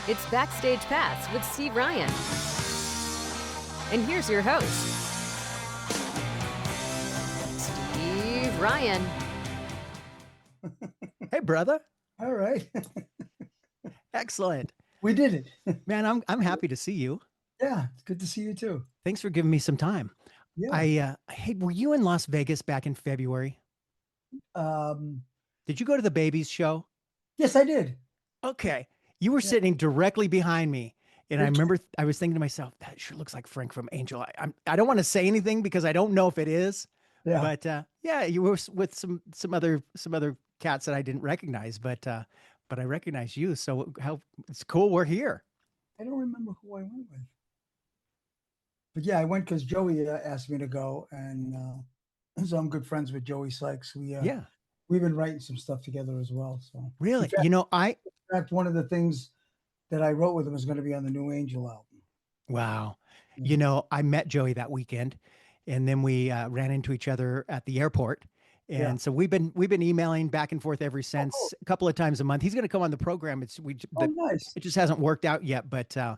It's Backstage Pass with Steve Ryan. And here's your host, Steve Ryan. Hey, brother. All right. Excellent. We did it. Man, I'm happy to see you. Yeah, it's good to see you too. Thanks for giving me some time. Yeah. Hey, were you in Las Vegas back in February? Um, Did you go to the babies show? yes, I did. Okay. You were Yeah. sitting directly behind me. And I Good. remember I was thinking to myself, that sure looks like Frank from Angel. I don't want to say anything because I don't know if it is, Yeah. but yeah, you were with some other cats that I didn't recognize, but I recognize you. So how it's cool we're here. I don't remember who I went with. But yeah, I went because Joey asked me to go. And so I'm good friends with Joey Sykes. Yeah, We've been writing some stuff together as well. So, in really. fact, You know, I one of the things that I wrote with him is going to be on the new Angel album. Wow. Yeah. You know, I met Joey that weekend and then we ran into each other at the airport. Yeah. And so we've been emailing back and forth ever Oh, cool. since, a couple of times a month. He's going to come on the program. Oh, nice. It just hasn't worked out yet, but Yeah.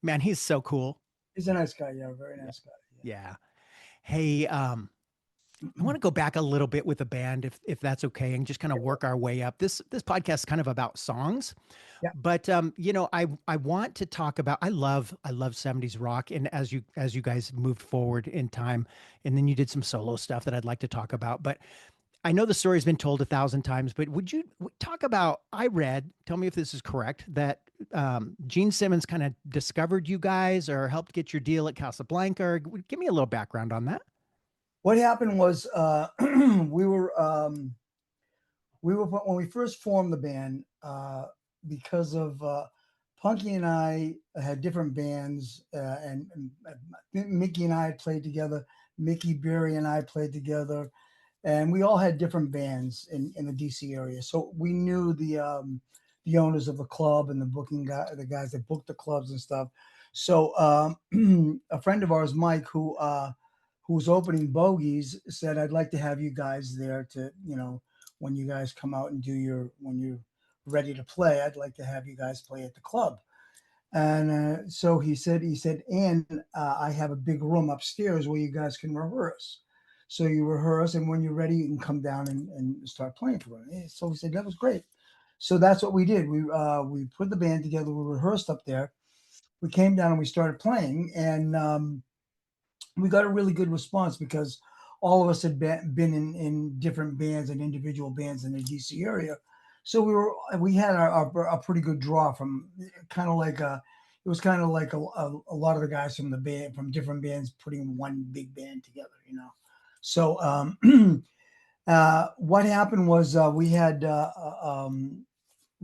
man, he's so cool. He's a nice guy. Yeah, very Yeah. nice guy. Yeah. Hey, I want to go back a little bit with the band if that's okay and just kind of work our way up. This podcast is kind of about songs. Yeah. But you know, I want to talk about I love 70s rock, and as you guys moved forward in time, and then you did some solo stuff that I'd like to talk about. But I know the story's been told 1,000 times, but would you talk about? I read, tell me if this is correct, that Gene Simmons kind of discovered you guys or helped get your deal at Casablanca. Or give me a little background on that. What happened was we were when we first formed the band because of Punky and I had different bands and Mickey and I had played together. Mickey Berry and I played together, and we all had different bands in the DC area. So we knew the owners of the club and the guys that booked the clubs and stuff. So a friend of ours, Mike, who was opening Bogies, said, "I'd like to have you guys there to, when you guys come out and when you're ready to play, I'd like to have you guys play at the club." And so he said, and I have a big room upstairs where you guys can rehearse. So you rehearse, and when you're ready, you can come down and start playing for it. So we said that was great. So that's what we did. We put the band together. We rehearsed up there. We came down and we started playing, and we got a really good response because all of us had been in different bands and individual bands in the DC area. So we had a pretty good draw from kind of like it was kind of like a lot of the guys from the band from different bands putting one big band together. So what happened was we had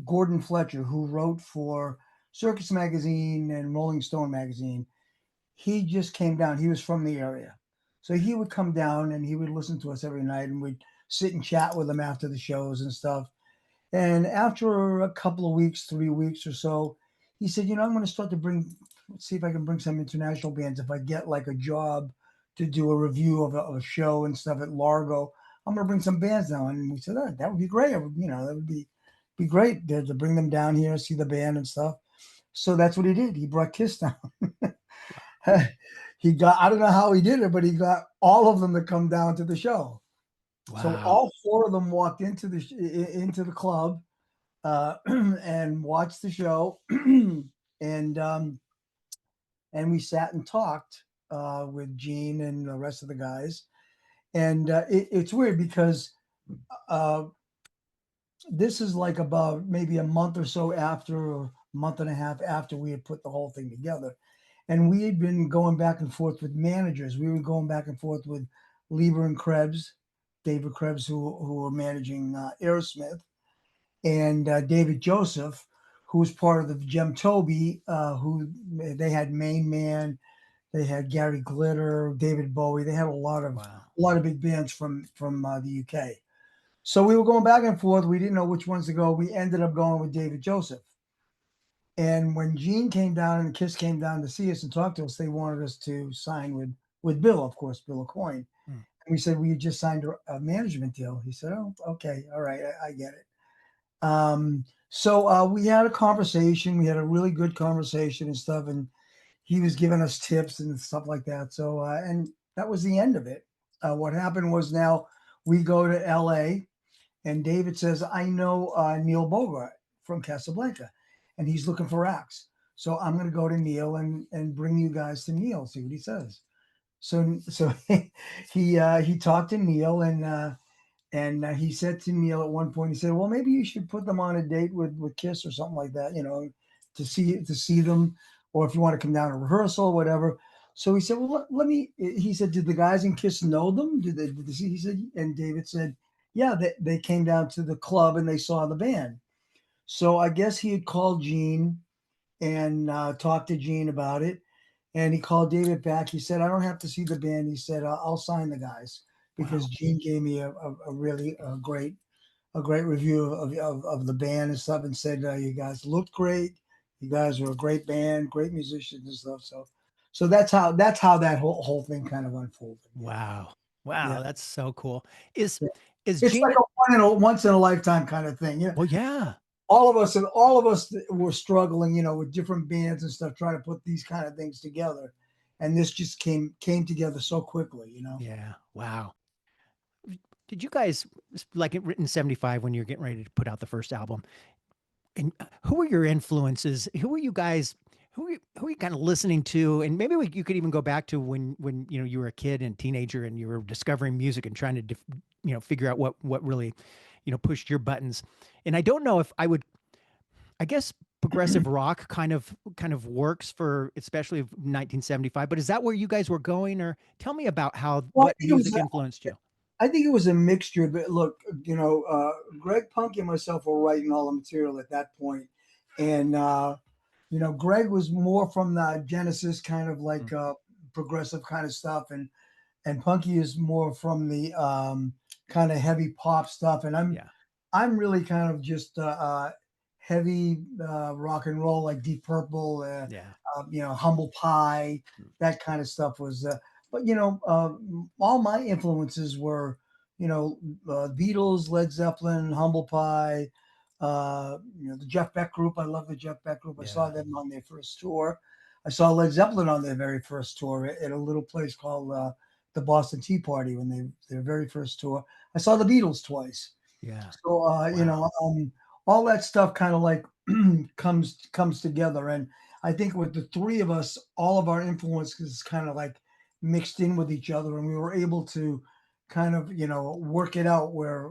Gordon Fletcher, who wrote for Circus Magazine and Rolling Stone Magazine. He just came down. He was from the area. So he would come down and he would listen to us every night, and we'd sit and chat with him after the shows and stuff. And after a couple of weeks, 3 weeks or so, he said, I'm going to start to see if I can bring some international bands. If I get like a job to do a review of a show and stuff at Largo, I'm going to bring some bands down. And we said, that would be great. That would be great to bring them down here, see the band and stuff. So that's what he did. He brought Kiss down. I don't know how he did it, but he got all of them to come down to the show. Wow. So all four of them walked into the club and watched the show, and we sat and talked with Gene and the rest of the guys. And it's weird because this is like about maybe a month or so after, or a month and a half after we had put the whole thing together. And we had been going back and forth with managers. We were going back and forth with Lieber and Krebs, David Krebs, who were managing Aerosmith, and David Joseph, who was part of the Gem Toby, who they had Main Man, they had Gary Glitter, David Bowie. They had a lot of big bands from the UK. So we were going back and forth. We didn't know which ones to go. We ended up going with David Joseph. And when Gene came down and Kiss came down to see us and talk to us, they wanted us to sign with Bill, of course, Bill Aucoin. And we said, we just signed a management deal. He said, "Oh, okay. All right. I get it." So we had a conversation. We had a really good conversation and stuff, and he was giving us tips and stuff like that. So and that was the end of it. What happened was now we go to L.A. and David says, "I know Neil Bogart from Casablanca, and he's looking for acts. So I'm going to go to Neil and bring you guys to Neil. See what he says." So he talked to Neil and he said to Neil at one point, he said, "Well, maybe you should put them on a date with Kiss or something like that, to see them, or if you want to come down to rehearsal, or whatever." So he said, "Well, let me." He said, "Did the guys in Kiss know them? Did they see?" He said, and David said, "Yeah, they came down to the club and they saw the band." So I guess he had called Gene and talked to Gene about it. And he called David back. He said, "I don't have to see the band." He said, "I'll sign the guys," because Wow. Gene gave me a really great review of the band and stuff, and said, "You guys looked great. You guys were a great band, great musicians and stuff." So that's how that whole thing kind of unfolded. Yeah, Wow. yeah, Wow. That's so cool. Is yeah. is It's like Gene? a once in a lifetime kind of thing. Well, yeah. All of us were struggling, with different bands and stuff, trying to put these kind of things together, and this just came together so quickly. Yeah. Wow. Did you guys like it written 75 when you're getting ready to put out the first album? And who were your influences? Who were you guys? Who are you kind of listening to? And maybe you could even go back to when you were a kid and teenager and you were discovering music and trying to figure out what really pushed your buttons. And I don't know if I would. I guess progressive rock kind of works for especially 1975. But is that where you guys were going? Or tell me about how Well, what music influenced you. I think it was a mixture. But look, Greg Punk and myself were writing all the material at that point, and Greg was more from the Genesis kind of Mm. like progressive kind of stuff, and Punky is more from the kind of heavy pop stuff, and I'm Yeah. I'm really kind of just heavy rock and roll, like Deep Purple, Yeah. Humble Pie, Mm. that kind of stuff was. But all my influences were, Beatles, Led Zeppelin, Humble Pie, the Jeff Beck group. I love the Jeff Beck group. I saw Yeah. them on their first tour. I saw Led Zeppelin on their very first tour at a little place called the Boston Tea Party when their very first tour. I saw the Beatles twice. Yeah. So Wow. all that stuff kind of like comes together, and I think with the three of us, all of our influences kind of like mixed in with each other, and we were able to kind of work it out where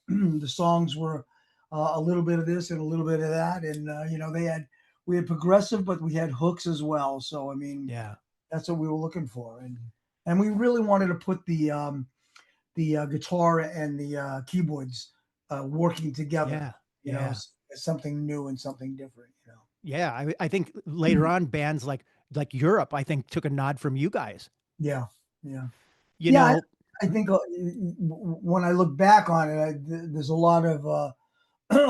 the songs were a little bit of this and a little bit of that, and we had progressive, but we had hooks as well. So I mean, Yeah. that's what we were looking for, and we really wanted to put the guitar and the keyboards working together, Yeah. Yeah. as something new and something different. Yeah, I think later on bands like Europe, I think took a nod from you guys. Yeah, yeah, You yeah. know, I think when I look back on it, there's a lot of a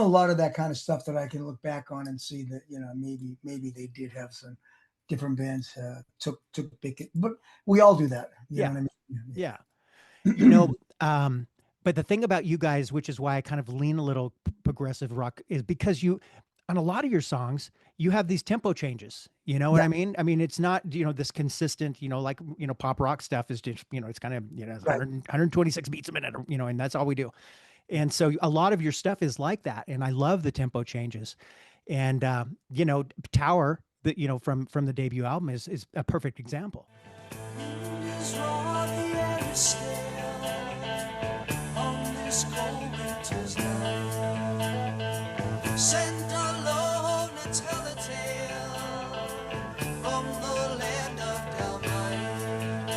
lot of that kind of stuff that I can look back on and see that maybe they did have some different bands took big, but we all do that. You know yeah, what I mean? yeah. You Yeah. know, but the thing about you guys, which is why I kind of lean a little progressive rock, is because on a lot of your songs, you have these tempo changes. You know what Yeah, I mean? I mean, it's not, this consistent, like, pop rock stuff is just, it's kind of, it's right. 126 beats a minute, and that's all we do. And so a lot of your stuff is like that. And I love the tempo changes. And, Tower, from the debut album is a perfect example. Sent alone to tell a tale from the land of Delmine.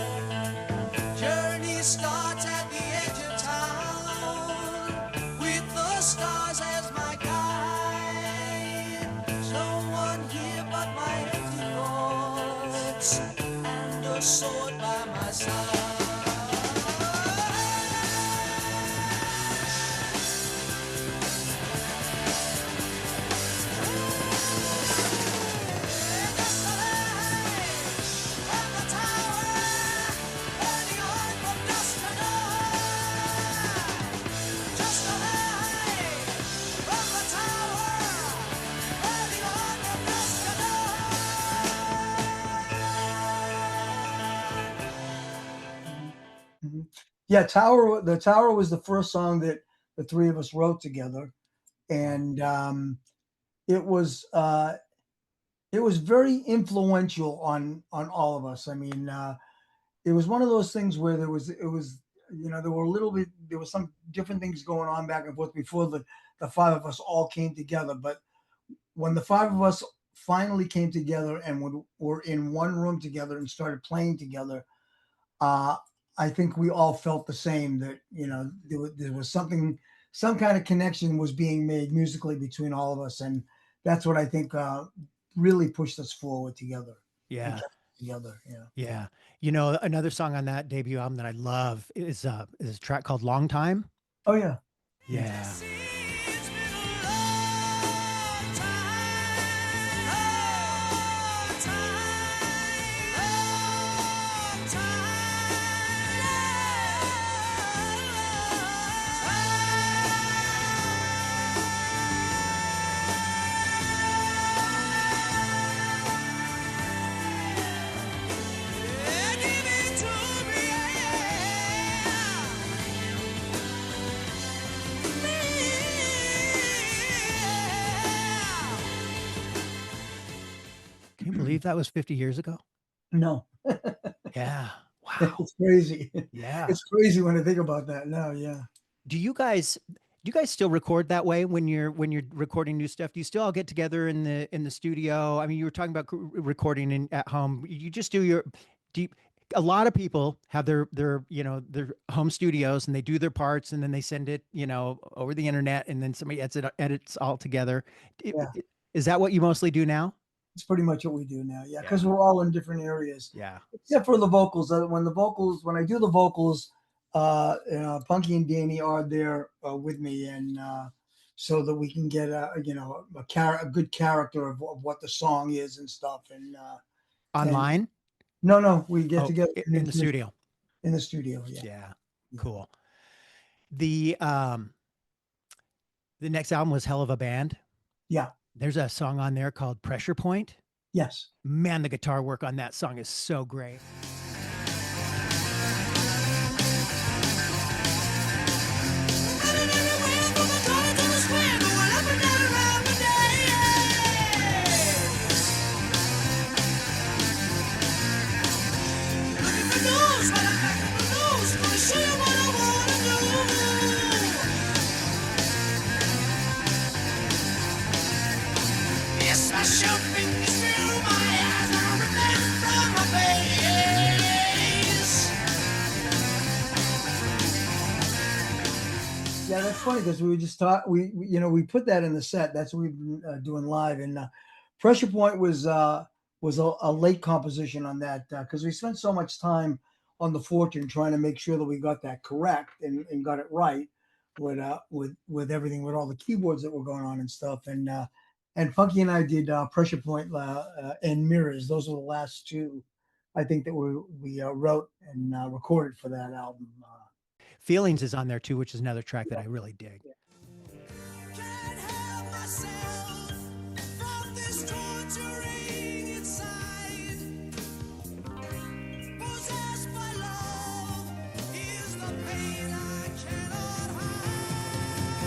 Journey starts at the edge of town with the stars as my guide. No one here but my empty thoughts and a sword by my side. Yeah, Tower. The Tower was the first song that the three of us wrote together, and it was very influential on all of us. I mean, it was one of those things where there were a little bit there was some different things going on back and forth before the five of us all came together. But when the five of us finally came together and were in one room together and started playing together, uh, I think we all felt the same, that there was something, some kind of connection was being made musically between all of us, and that's what I think really pushed us forward together. And Yeah. kept us together. Yeah. Yeah. You know, another song on that debut album that I love is a track called Long Time. Oh yeah. Yeah. See, it's been a long time, long time, long yeah, give it to me, yeah. Can you believe that was 50 years ago? No, Yeah. Wow. it's crazy. Yeah. It's crazy when I think about that now. Yeah. Do you guys still record that way when you're recording new stuff? Do you still all get together in the studio? I mean, you were talking about recording at home. You just do your deep. A lot of people have their their home studios and they do their parts and then they send it over the internet and then somebody edits all together. Yeah. Is that what you mostly do now? It's pretty much what we do now. Yeah, because Yeah. we're all in different areas, Yeah. except for the vocals. When I do the vocals, Punky and Danny are there with me, and so that we can get a good character of what the song is and stuff. And Online? no, we get Oh, together in the studio. in the studio. Yeah. Yeah. Yeah. Cool. The next album was Hell of a Band. Yeah. There's a song on there called Pressure Point. Yes. Man, the guitar work on that song is so great. Running everywhere from the corner to the square, going up and down around the days. Looking for news, but I'm back on the news. Gonna show you what I wanna do. Yes, I shoot fingers through my eyes, and I reflect from my face. Yeah, that's funny because we just thought we put that in the set. That's what we've been doing live, and Pressure Point was a late composition on that because we spent so much time on the Fortune trying to make sure that we got that correct and got it right with everything, with all the keyboards that were going on and stuff, and Funky and I did Pressure Point and Mirrors. Those were the last two, I think, that we wrote and recorded for that album. Feelings is on there too, which is another track that I really dig. Can't help myself from this torturing inside. Possessed by love is the pain I cannot hide.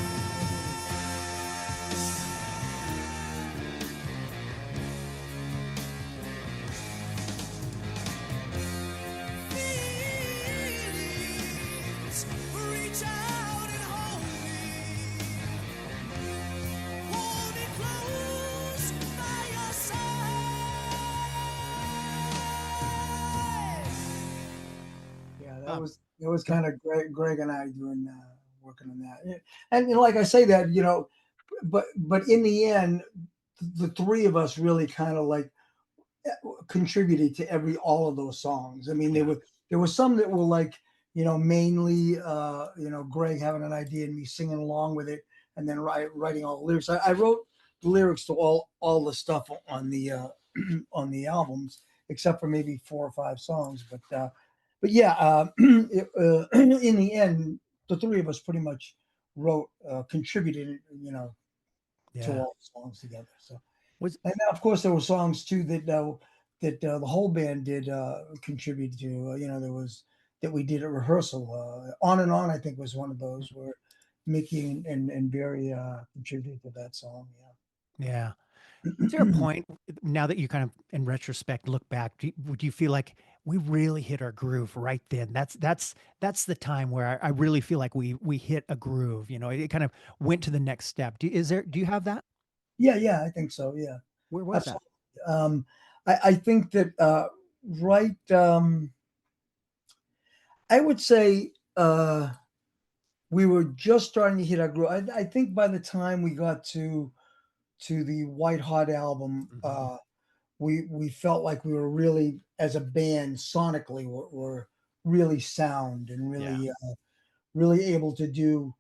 Feelings reach out and hold me. Hold me close by your side. Yeah, Um, that was kind of Greg and I doing working on that. Yeah. And like I say that, but in the end, the three of us really kind of like contributed to all of those songs. I mean, Yeah. there were some that were like, mainly Greg having an idea and me singing along with it, and then writing all the lyrics. I wrote the lyrics to all the stuff on the on the albums, except for maybe 4 or 5 songs. But yeah, in the end, the three of us pretty much contributed, to Yeah. all the songs together. So, Was and then, of course, there were songs too that the whole band did contribute to. There was that we did at rehearsal. On and On, I think, was one of those where Mickey and Barry contributed to that song. Yeah. Is there a point now that you kind of, in retrospect, look back? Would you feel like we really hit our groove right then? That's the time where I really feel like we hit a groove. You know, it kind of went to the next step. Do you have that? Yeah, I think so. Yeah, Where was that? absolutely. I think that right. I would say we were just starting to hit our groove. I think by the time we got to the White Hot album, we felt like we were really, as a band, sonically, were really sound and really really able to do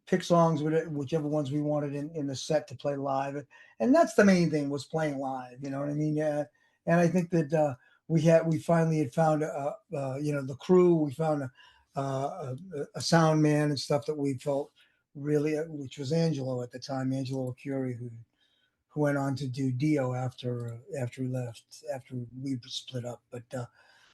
pick songs with it, whichever ones we wanted in the set to play live, and that's the main thing, was playing live. You know what I mean? And I think that we finally had found the crew. We found a sound man and stuff that we felt really, which was Angelo at the time, Angelo Acuri, who went on to do Dio after he left, after we split up. But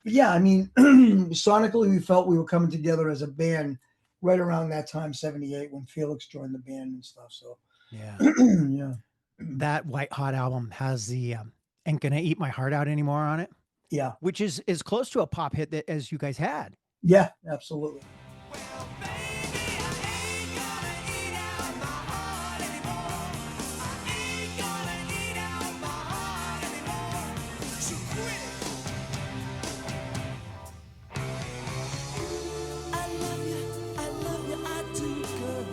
yeah, I mean, sonically, we felt we were coming together as a band right around that time, 78, when Felix joined the band and stuff. So Yeah. yeah, That White Hot album has the "Ain't Gonna Eat My Heart Out Anymore" on it, yeah, which is as close to a pop hit that as you guys had. yeah, absolutely. Well, baby, I ain't gonna eat out my heart anymore. I ain't gonna eat out my heart anymore. So quit it. I love you, I do, girl.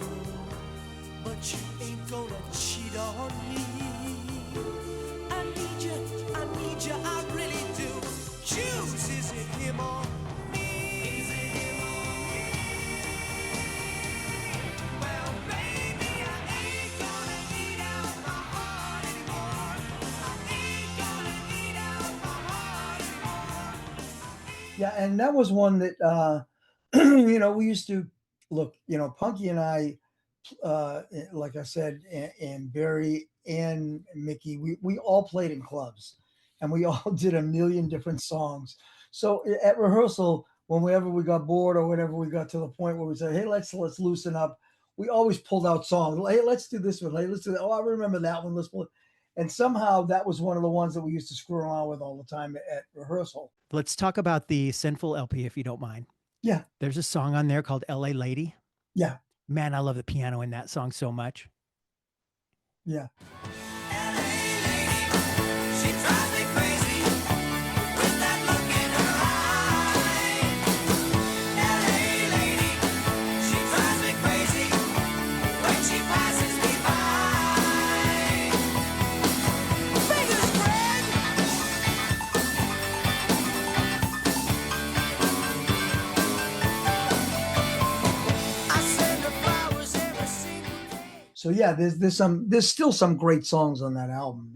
But you ain't gonna cheat on me. I need you, I really do. Choose, is it him or me? Is it him or me? Well, baby, I ain't gonna eat out my heart anymore. I ain't gonna eat out my heart anymore. Yeah, and that was one that we used to look. Punky and I, like I said, and Barry and Mickey, we all played in clubs, and we all did a million different songs. So at rehearsal, whenever we got bored or whenever we got to the point where we said, "Hey, let's loosen up," we always pulled out songs. Hey, let's do this one. Hey, let's do that. Oh, I remember that one. Let's pull it. And somehow that was one of the ones that we used to screw around with all the time at rehearsal. Let's talk about the Sinful LP, if you don't mind. Yeah, There's a song on there called "L.A. Lady." yeah, Man, I love the piano in that song so much. yeah. LA lady, she drives me crazy with that look in her eye. LA lady, she drives me crazy when she passes me by. Fingers spread. I send her flowers every single day. So yeah, there's still some great songs on that album.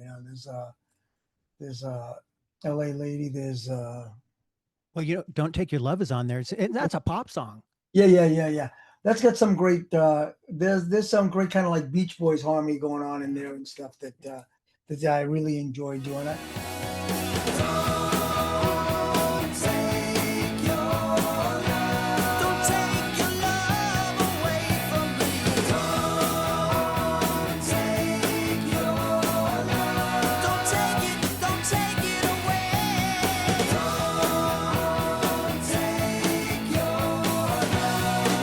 There's L.A. Lady. There's Well, "Don't Take Your Love" is on there. That's a pop song. yeah. That's got some great. There's some great kind of like Beach Boys harmony going on in there and stuff that I really enjoy doing. It. Don't take your love away from me. Don't take your love. Don't take it away. Don't take your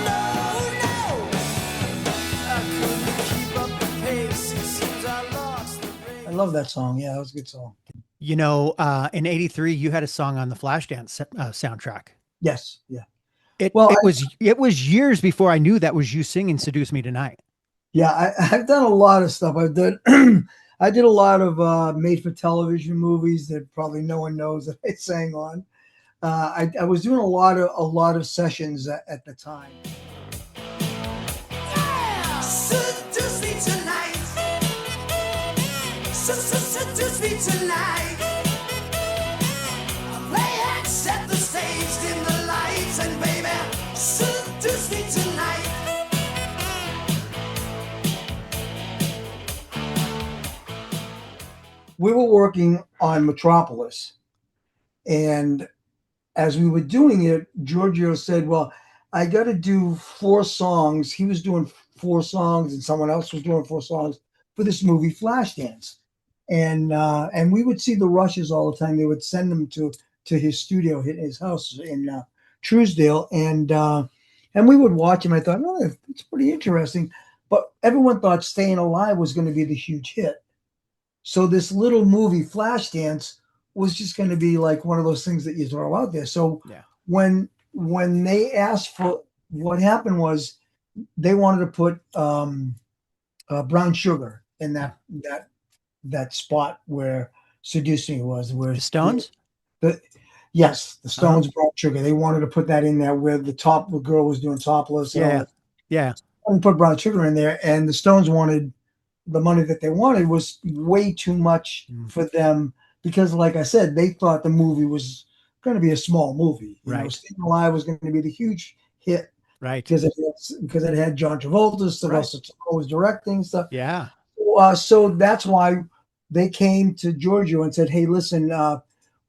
love. No. I couldn't keep up the pace. It seems I lost the race. I love that song. Yeah, that was a good song. In '83, you had a song on the Flashdance soundtrack. Yes, yeah, It Well, it was years before I knew that was you singing "Seduce Me Tonight." yeah. I've done a lot of stuff. I've done. I did a lot of made-for-television movies that probably no one knows that I sang on. I was doing a lot of sessions at the time. Yeah! Seduce me tonight. Seduce me tonight. Play and set the stage, dim the lights, and baby, seduce me tonight. We were working on Metropolis, and as we were doing it, Giorgio said, "Well, I got to do 4 songs." He was doing 4 songs, and someone else was doing 4 songs for this movie Flashdance. And we would see the Rushes all the time. They would send them to his studio, his house in Truesdale, and we would watch him. I thought, oh, it's pretty interesting. But everyone thought Staying Alive was going to be the huge hit. So this little movie, Flashdance, was just going to be like one of those things that you throw out there. So Yeah. when they asked for, what happened was they wanted to put Brown Sugar in that spot where Seduce Me was, where The Stones? Yes, the Stones, Brown Sugar. They wanted to put that in there where the girl was doing Topless. And all Yeah. that. Yeah. And put Brown Sugar in there, and the Stones wanted the money that they wanted was way too much for them because, like I said, they thought the movie was going to be a small movie. You know, Staying Alive was going to be the huge hit, right? Because it had John Travolta, Sylvester Stallone was directing stuff. Yeah. So that's why they came to Giorgio and said, "Hey, listen,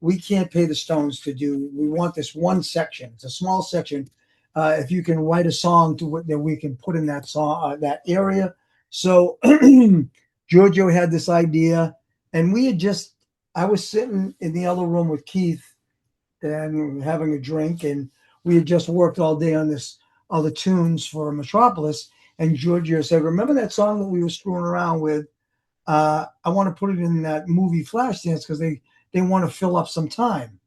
we can't pay the Stones to do. We want this one section. It's a small section. If you can write a song that we can put in that song, that area." So Giorgio had this idea, and I was sitting in the other room with Keith and having a drink, and we had just worked all day on all the tunes for Metropolis. And Giorgio said, "Remember that song that we were screwing around with? I want to put it in that movie Flashdance because they want to fill up some time."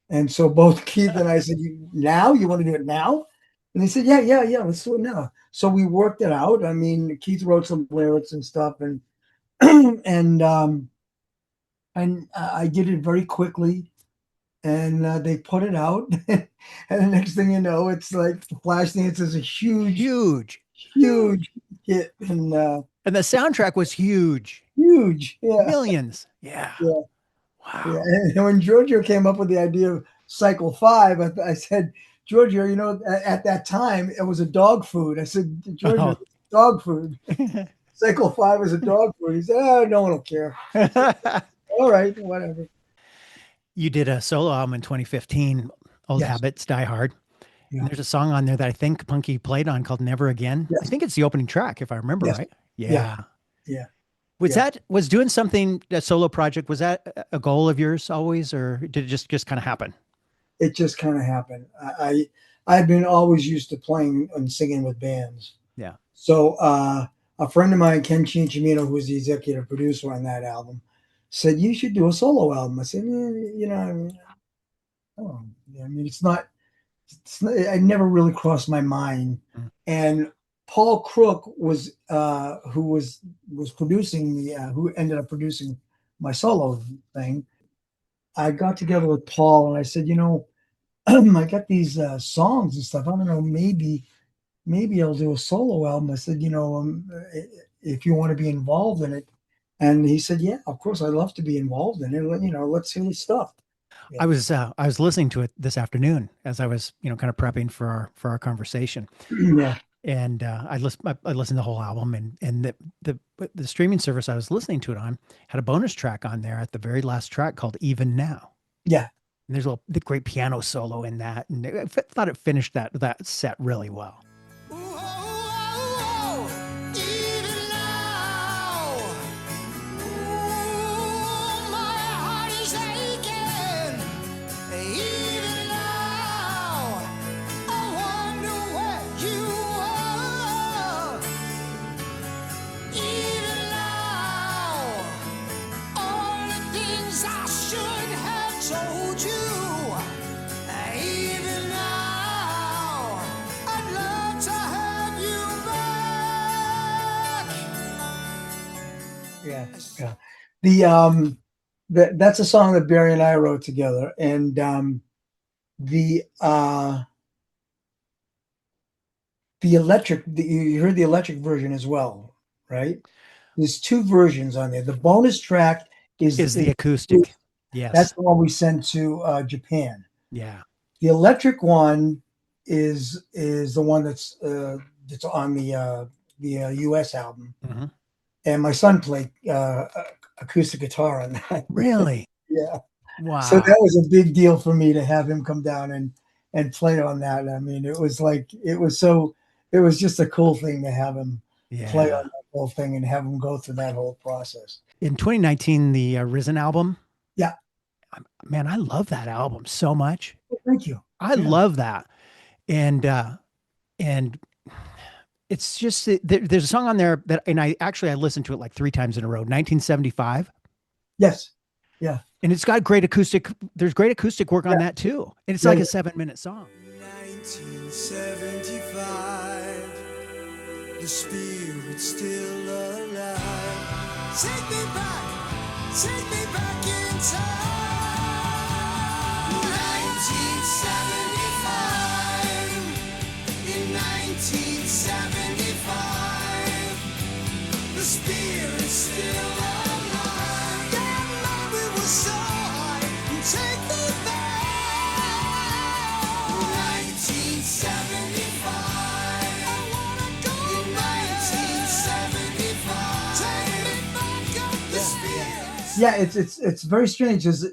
And so both Keith and I said, "You want to do it now?" And he said, yeah, let's do it now. So we worked it out. I mean, Keith wrote some lyrics and stuff, and I did it very quickly, and they put it out. And the next thing you know, it's like Flashdance is a huge hit, and the soundtrack was huge, yeah, millions, yeah. Wow. Yeah. And when Giorgio came up with the idea of Cycle 5, I said, "Giorgio, at that time it was a dog food." I said, "Giorgio, dog food. Cycle 5 is a dog food." He said, "Oh, no one will care." All right, whatever. You did a solo album in 2015, Old Habits Die Hard. Yeah. And there's a song on there that I think Punky played on called Never Again. Yes. I think it's the opening track, if I remember right. Yeah. Was doing something, a solo project, was that a goal of yours always, or did it just kind of happen? It just kind of happened. I've been always used to playing and singing with bands. Yeah. So a friend of mine, Ken DiMino, who was the executive producer on that album, said, "You should do a solo album." I said, it's not, it never really crossed my mind. And Paul Crook was who was producing who ended up producing my solo thing. I got together with Paul and I said, I got these songs and stuff. I don't know, maybe I'll do a solo album. I said, if you want to be involved in it. And he said, "Yeah, of course, I'd love to be involved in it. Let's hear the stuff." Yeah. I was listening to it this afternoon as I was, kind of prepping for our conversation. Yeah. And I listened to the whole album, and the streaming service I was listening to it on had a bonus track on there at the very last track called Even Now. Yeah. And there's the great piano solo in that, and I thought it finished that set really well. Yeah. That's a song that Barry and I wrote together, and the electric. You heard the electric version as well, right? There's 2 versions on there. The bonus track is the acoustic. Yes, that's the one we sent to Japan. Yeah. The electric one is the one that's on the US album. Mm-hmm. And my son played acoustic guitar on that. Really? Yeah. Wow. So that was a big deal for me to have him come down and play on that. I mean, it was just a cool thing to have him play Yeah. on that whole thing and have him go through that whole process. In 2019, the Risen album. Yeah. Man, I love that album so much. Well, thank you. I love that. And it's just, there's a song on there that, and I listened to it like 3 times in a row, 1975. Yes. Yeah. And it's got great acoustic. There's great acoustic work on that too. And it's like a 7-minute song. 1975, the spirit's still alive. Take me back in time. 1975, in 1975, the spirit's still alive. That moment was so high, you take me back. 1975, I wanna go in 1975, take me back up the spirit. Yeah, it's very strange because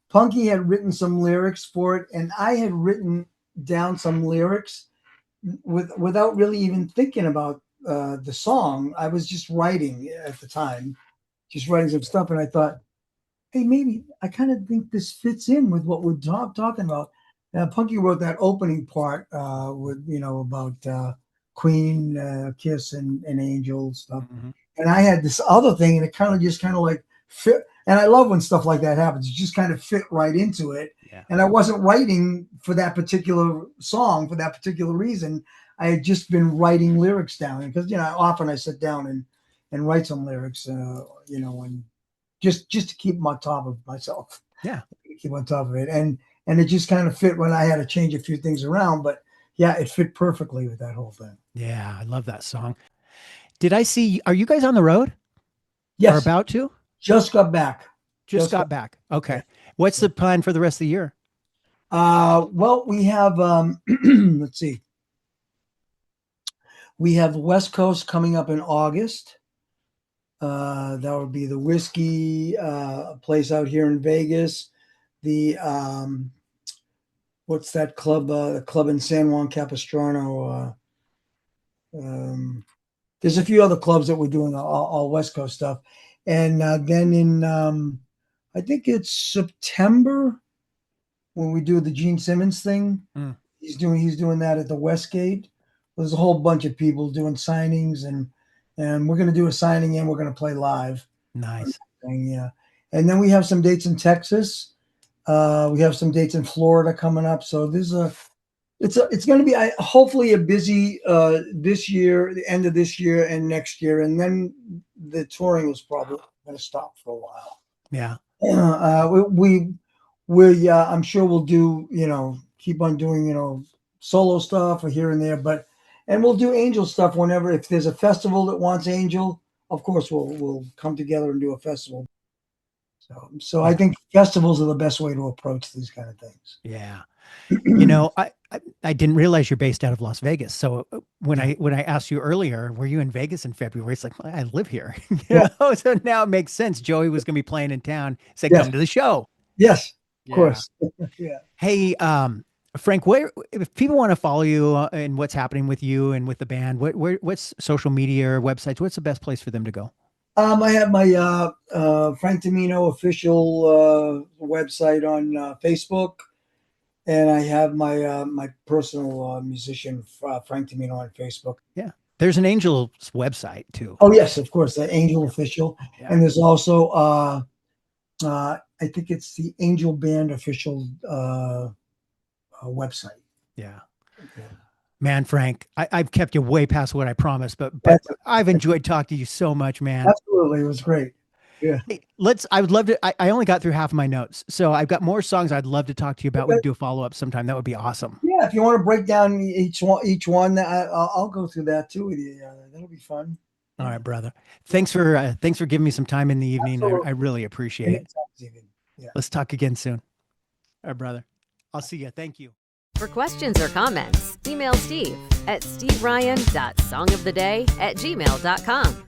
Punky had written some lyrics for it, and I had written down some lyrics without really even thinking about the song. I was just writing at the time, just writing some stuff, and I thought, hey, maybe I kind of think this fits in with what we're talking about. Punky wrote that opening part with about Queen, Kiss, and Angel stuff, and I had this other thing, and it kind of like fit. And I love when stuff like that happens. It just kind of fit right into it. Yeah. And I wasn't writing for that particular song for that particular reason. I had just been writing lyrics down because often I sit down and write some lyrics, and just to keep them on top of myself. Yeah, keep on top of it, and it just kind of fit when I had to change a few things around. But yeah, it fit perfectly with that whole thing. Yeah, I love that song. Did I see? Are you guys on the road? Yes, or about to? Just got back. Just got back. Okay. Yeah. What's the plan for the rest of the year? Well, we have let's see. We have West Coast coming up in August. That would be the Whiskey place out here in Vegas. The what's that club? Club in San Juan Capistrano. There's a few other clubs that we're doing all West Coast stuff, and then in I think it's September when we do the Gene Simmons thing. He's doing that at the Westgate. There's a whole bunch of people doing signings, and we're going to do a signing and we're going to play live. Nice. Yeah. And then we have some dates in Texas. We have some dates in Florida coming up. So it's going to be hopefully a busy this year, the end of this year and next year. And then the touring was probably going to stop for a while. Yeah. We I'm sure we'll do, keep on doing, solo stuff or here and there, and we'll do Angel stuff whenever, if there's a festival that wants Angel, of course we'll come together and do a festival. So I think festivals are the best way to approach these kind of things. Yeah. I didn't realize you're based out of Las Vegas. So when I asked you earlier, were you in Vegas in February? It's like, well, I live here. So now it makes sense. Joey was going to be playing in town. Said, come to the show. Yes, of course. Yeah. Hey, Frank, if people want to follow you and what's happening with you and with the band, what's social media or websites? What's the best place for them to go? I have my Frank DiMino official website on Facebook, and I have my my personal musician Frank DiMino on Facebook. Yeah, there's an Angel's website too. Oh yes, of course, the Angel official, and there's also I think it's the Angel Band official website. Yeah. Man, Frank, I've kept you way past what I promised, but I've enjoyed talking to you so much, man. Absolutely. It was great. Yeah. Hey, I would love to, I only got through half of my notes, so I've got more songs I'd love to talk to you about. Okay. We can do a follow-up sometime. That would be awesome. Yeah. If you want to break down each one, I'll go through that too with you. That'll be fun. All right, brother. Thanks for giving me some time in the evening. I really appreciate it. Yeah. Let's talk again soon. All right, brother. I'll see you. Thank you. For questions or comments, email Steve at steveryan.songoftheday@gmail.com.